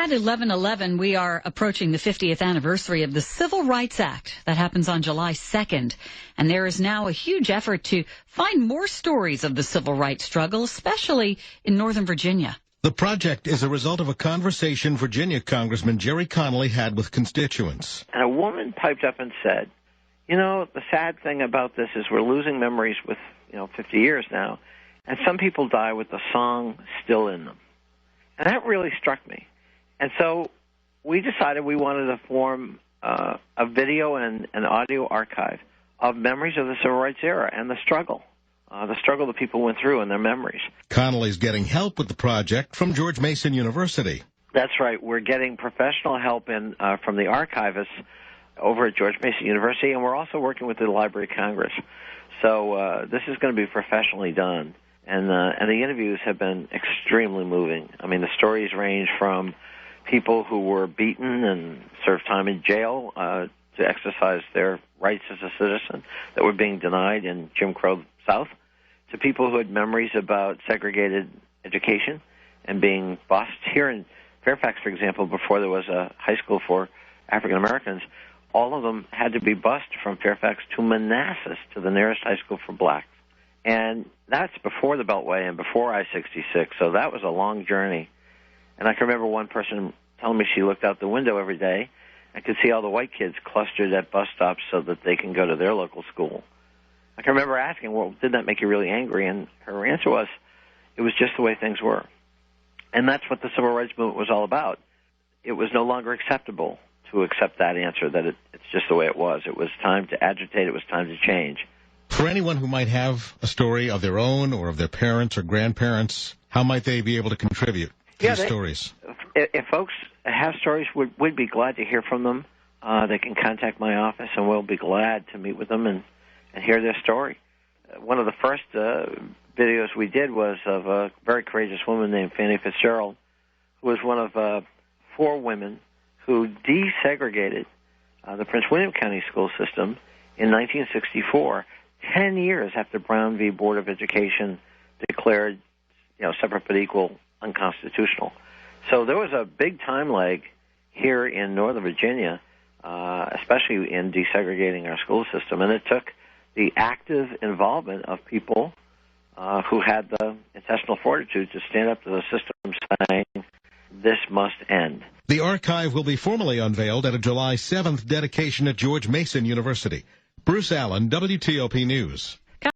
At 11:11, we are approaching the 50th anniversary of the Civil Rights Act. That happens on July 2nd. And there is now a huge effort to find more stories of the civil rights struggle, especially in Northern Virginia. The project is a result of a conversation Virginia Congressman Connolly had with constituents. And a woman piped up and said, you know, the sad thing about this is we're losing memories with, 50 years now, and some people die with the song still in them. And that really struck me. And so we decided we wanted to form a video and an audio archive of memories of the civil rights era and the struggle that people went through and their memories. Connolly's getting help with the project from George Mason University. That's right. We're getting professional help from the archivists over at George Mason University, and we're also working with the Library of Congress. So this is going to be professionally done. And the interviews have been extremely moving. I mean, the stories range from people who were beaten and served time in jail to exercise their rights as a citizen that were being denied in Jim Crow South, to people who had memories about segregated education and being bused. Here in Fairfax, for example, before there was a high school for African Americans, all of them had to be bused from Fairfax to Manassas, to the nearest high school for blacks. And that's before the Beltway and before I-66, so that was a long journey. And I can remember one person telling me she looked out the window every day and could see all the white kids clustered at bus stops so that they can go to their local school. I can remember asking, well, did that make you really angry? And her answer was, it was just the way things were. And that's what the civil rights movement was all about. It was no longer acceptable to accept that answer, that it's just the way it was. It was time to agitate. It was time to change. For anyone who might have a story of their own or of their parents or grandparents, how might they be able to contribute to these stories? If folks have stories, we'd be glad to hear from them. They can contact my office, and we'll be glad to meet with them and hear their story. One of the first videos we did was of a very courageous woman named Fannie Fitzgerald, who was one of 4 women who desegregated the Prince William County school system in 1964, 10 years after Brown v. Board of Education declared, separate but equal unconstitutional. So there was a big time lag here in Northern Virginia, especially in desegregating our school system, and it took the active involvement of people who had the intestinal fortitude to stand up to the system saying, this must end. The archive will be formally unveiled at a July 7th dedication at George Mason University. Bruce Allen, WTOP News.